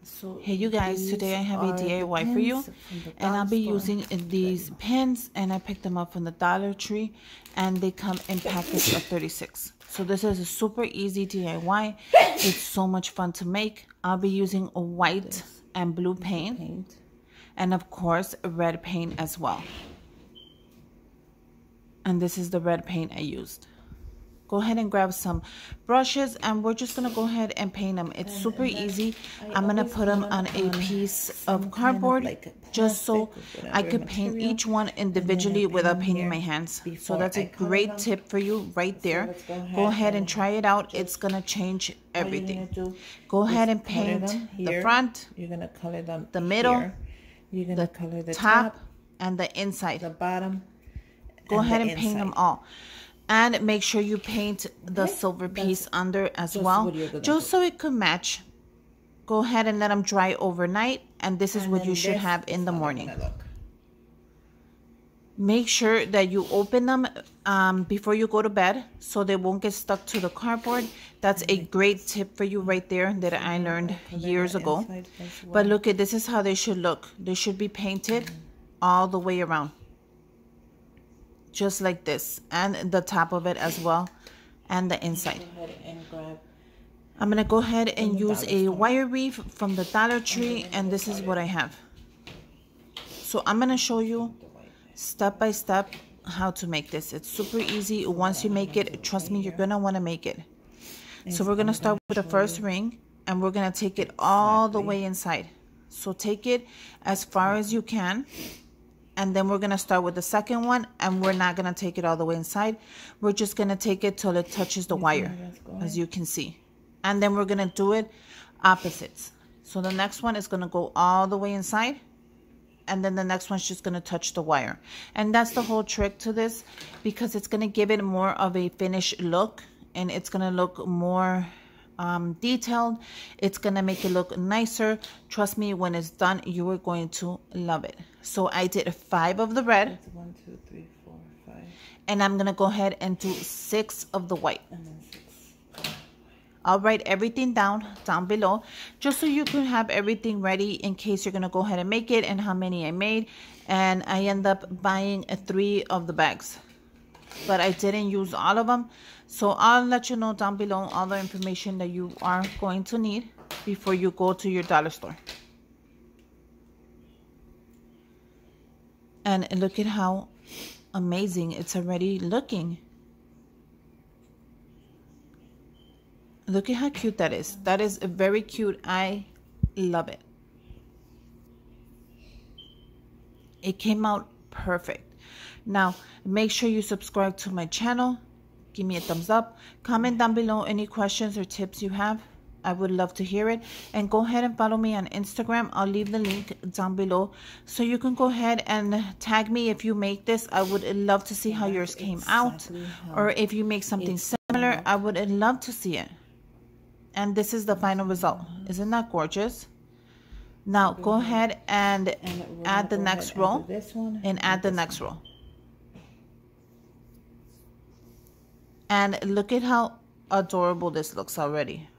So hey you guys, today I have a DIY for you, and I'll be using these pins, and I picked them up from the Dollar Tree, and they come in packets of 36. So this is a super easy DIY. It's so much fun to make. I'll be using a white and blue paint, and of course red paint as well. And this is the red paint I used. Go ahead and grab some brushes, and we're just gonna go ahead and paint them. It's super easy. I'm gonna put them on a piece of cardboard just so I could paint each one individually without painting my hands. So that's a great tip for you right there. Go ahead and try it out. It's gonna change everything. Go ahead and paint the front, you're gonna color them the middle, you're gonna color the top, and the inside. The bottom. Go ahead and paint them all. And make sure you paint the silver piece under as well, just so it could match. Go ahead and let them dry overnight, and this is what you should have in the morning. Make sure that you open them before you go to bed so they won't get stuck to the cardboard. That's a great tip for you right there that I learned years ago. But look, this is how they should look. They should be painted all the way around, just like this, and the top of it as well, and the inside. I'm gonna go ahead and use a wire wreath from the Dollar Tree, and this is what I have. So I'm gonna show you step by step how to make this. It's super easy. Once you make it, trust me, you're gonna want to make it. So we're gonna start with the first ring, and we're gonna take it all the way inside. So take it as far as you can. And then we're going to start with the second one, and we're not going to take it all the way inside. We're just going to take it till it touches the wire, as you can see. And then we're going to do it opposites. So the next one is going to go all the way inside, and then the next one's just going to touch the wire. And that's the whole trick to this, because it's going to give it more of a finished look, and it's going to look more detailed. It's gonna make it look nicer. Trust me, when it's done, you are going to love it. So I did 5 of the red. That's 1, 2, 3, 4, 5. And I'm gonna go ahead and do 6 of the white. And then 6. I'll write everything down below, just so you can have everything ready in case you're gonna go ahead and make it, and how many I made. And I end up buying 3 of the bags, but I didn't use all of them. So I'll let you know down below all the information that you are going to need before you go to your dollar store. And look at how amazing it's already looking. Look at how cute that is. That is very cute. I love it. It came out perfect. Now, make sure you subscribe to my channel. Give me a thumbs up. Comment down below any questions or tips you have. I would love to hear it. And go ahead and follow me on Instagram. I'll leave the link down below, so you can go ahead and tag me if you make this. I would love to see how yours came out. Or if you make something similar, I would love to see it. And this is the final result. Isn't that gorgeous? Now go ahead and add the next row, and add the next row. And look at how adorable this looks already.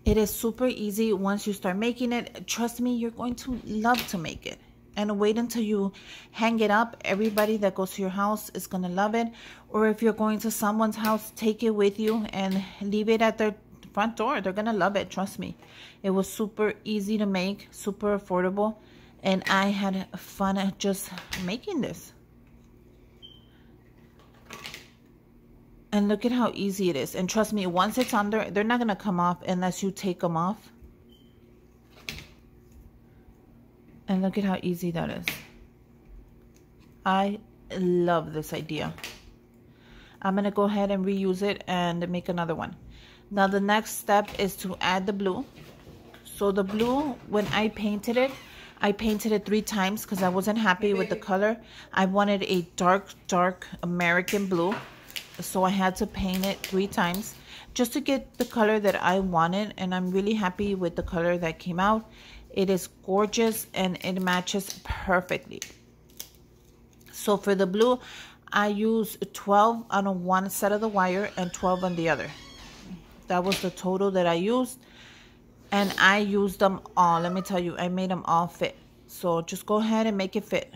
It is super easy once you start making it. Trust me, you're going to love to make it. And wait until you hang it up. Everybody that goes to your house is going to love it. Or if you're going to someone's house, take it with you and leave it at their front door. They're going to love it. Trust me. It was super easy to make, super affordable. And I had fun just making this. And look at how easy it is. And trust me, once it's under, they're not going to come off unless you take them off. And look at how easy that is. I love this idea. I'm going to go ahead and reuse it and make another one. Now the next step is to add the blue. So the blue, when I painted it 3 times because I wasn't happy with the color. I wanted a dark American blue. So I had to paint it 3 times just to get the color that I wanted, and I'm really happy with the color that came out. It is gorgeous and it matches perfectly. So for the blue, I used 12 on one side of the wire and 12 on the other. That was the total that I used. And I used them all. Let me tell you, I made them all fit. So just go ahead and make it fit.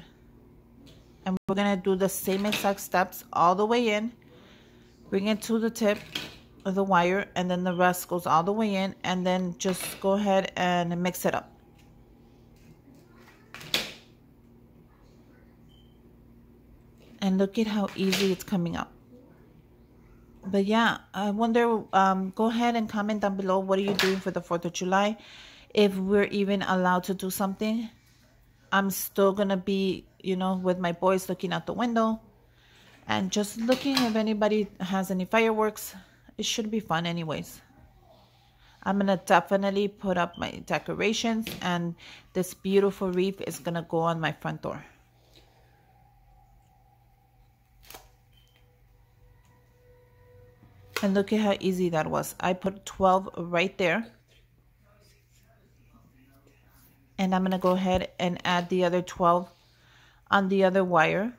And we're going to do the same exact steps all the way in. Bring it to the tip of the wire, and then the rest goes all the way in, and then just go ahead and mix it up. And look at how easy it's coming up. But yeah, I wonder, go ahead and comment down below, what are you doing for the 4th of July? If we're even allowed to do something. I'm still gonna be, you know, with my boys looking out the window and just looking if anybody has any fireworks. It should be fun anyways. I'm gonna definitely put up my decorations, and this beautiful wreath is gonna go on my front door. And look at how easy that was. I put 12 right there. And I'm gonna go ahead and add the other 12 on the other wire.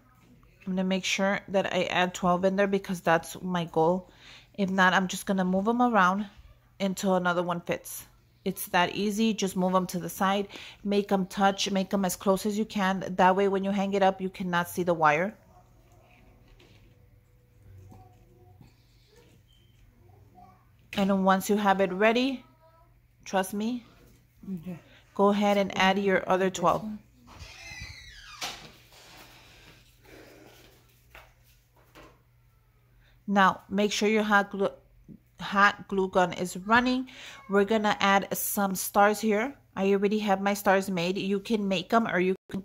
I'm gonna make sure that I add 12 in there because that's my goal. If not, I'm just gonna move them around until another one fits. It's that easy. Just move them to the side, make them touch, make them as close as you can. That way when you hang it up, you cannot see the wire. And once you have it ready, trust me, go ahead and add your other 12. Now, make sure your hot glue gun is running. We're going to add some stars here. I already have my stars made. You can make them or you can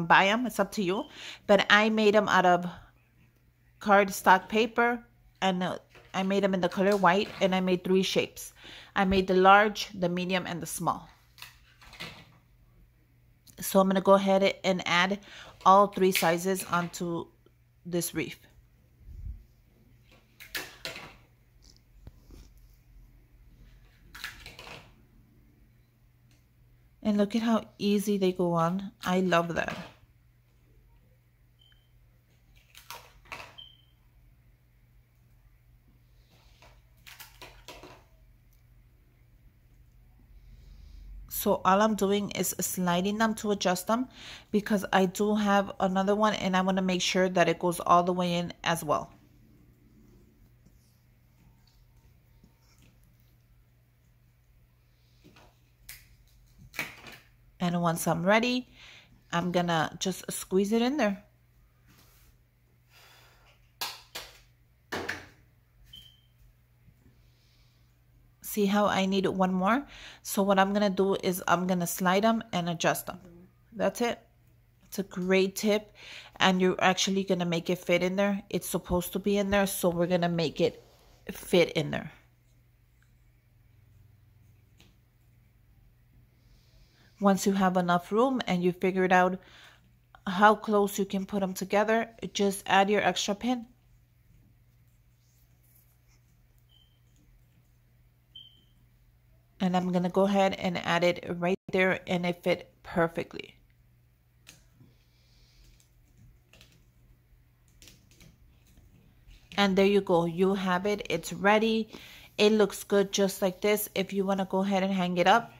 buy them. It's up to you. But I made them out of cardstock paper, and I made them in the color white, and I made 3 shapes. I made the large, the medium, and the small. So I'm going to go ahead and add all 3 sizes onto this wreath. And look at how easy they go on. I love that. So all I'm doing is sliding them to adjust them, because I do have another one and I want to make sure that it goes all the way in as well. And once I'm ready, I'm gonna just squeeze it in there. See how I need one more? So what I'm gonna do is I'm gonna slide them and adjust them. That's it. It's a great tip, and you're actually gonna make it fit in there. It's supposed to be in there, so we're gonna make it fit in there. Once you have enough room and you figured out how close you can put them together, just add your extra pin. And I'm going to go ahead and add it right there, and it fit perfectly. And there you go. You have it. It's ready. It looks good just like this. If you want to go ahead and hang it up,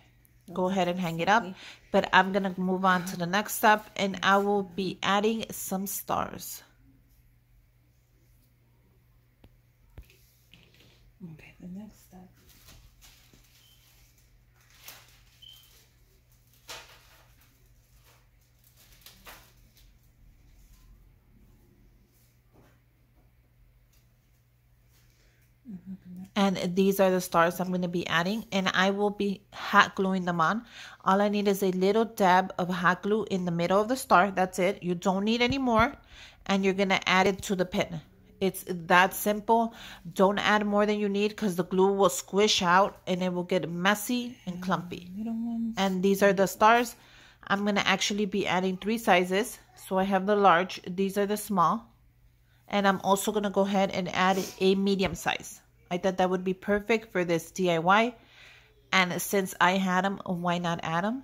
go ahead and hang it up. But I'm going to move on to the next step, and I will be adding some stars. Okay, the next step. And these are the stars I'm going to be adding, and I will be hot gluing them on. All I need is a little dab of hot glue in the middle of the star. That's it. You don't need any more, and you're going to add it to the pin. It's that simple. Don't add more than you need, because the glue will squish out and it will get messy and clumpy. And these are the stars. I'm going to actually be adding 3 sizes. So I have the large. These are the small. And I'm also going to go ahead and add a medium size. I thought that would be perfect for this DIY. And since I had them, why not add them?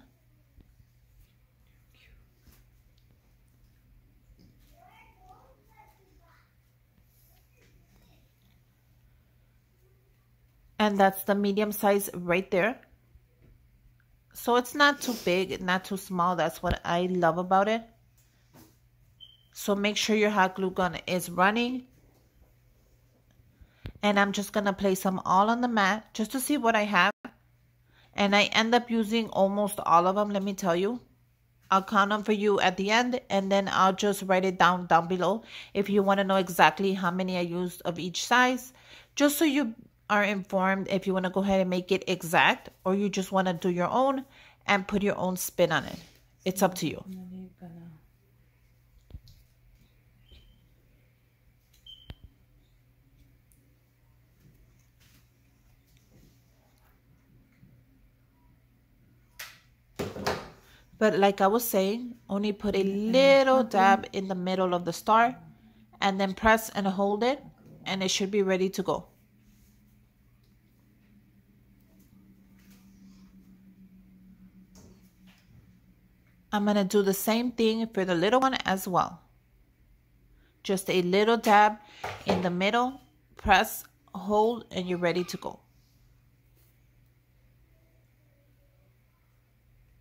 And that's the medium size right there. So it's not too big, not too small. That's what I love about it. So make sure your hot glue gun is running. And I'm just going to place them all on the mat just to see what I have. And I end up using almost all of them, let me tell you. I'll count them for you at the end, and then I'll just write it down below if you want to know exactly how many I used of each size, just so you are informed if you want to go ahead and make it exact, or you just want to do your own and put your own spin on it. It's up to you. But like I was saying, only put a little dab in the middle of the star and then press and hold it, and it should be ready to go. I'm going to do the same thing for the little one as well. Just a little dab in the middle, press, hold, and you're ready to go.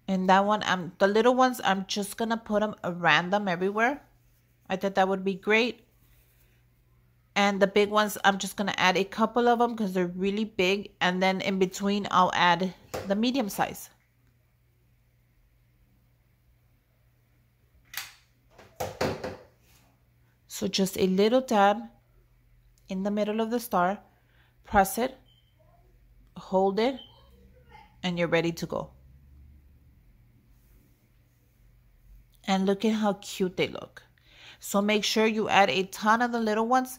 And that one, the little ones, I'm just going to put them random everywhere. I thought that would be great. And the big ones, I'm just going to add a couple of them because they're really big. And then in between, I'll add the medium size. So just a little dab in the middle of the star. Press it, hold it, and you're ready to go. And look at how cute they look. So make sure you add a ton of the little ones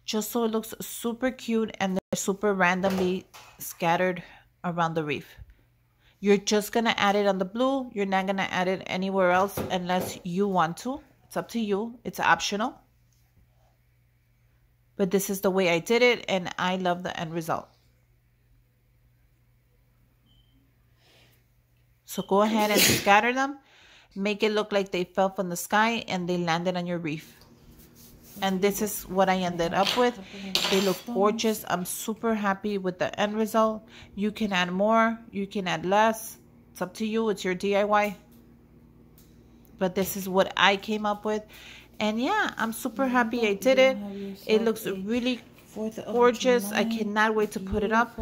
just so it looks super cute and they're super randomly scattered around the wreath. You're just going to add it on the blue. You're not going to add it anywhere else unless you want to. It's up to you. It's optional. But this is the way I did it, and I love the end result. So go ahead and scatter them. Make it look like they fell from the sky and they landed on your wreath. And this is what I ended up with. They look gorgeous. I'm super happy with the end result. You can add more, you can add less. It's up to you. It's your DIY. But this is what I came up with. And yeah, I'm super happy I did it. It looks really gorgeous. I cannot wait to put it up.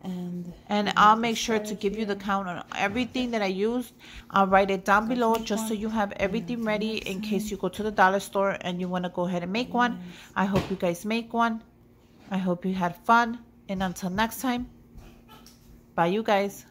And I'll make sure to give you the count on everything that I used. I'll write it down below just so you have everything ready in case you go to the dollar store and you want to go ahead and make one. I hope you guys make one. I hope you had fun. And until next time, bye you guys.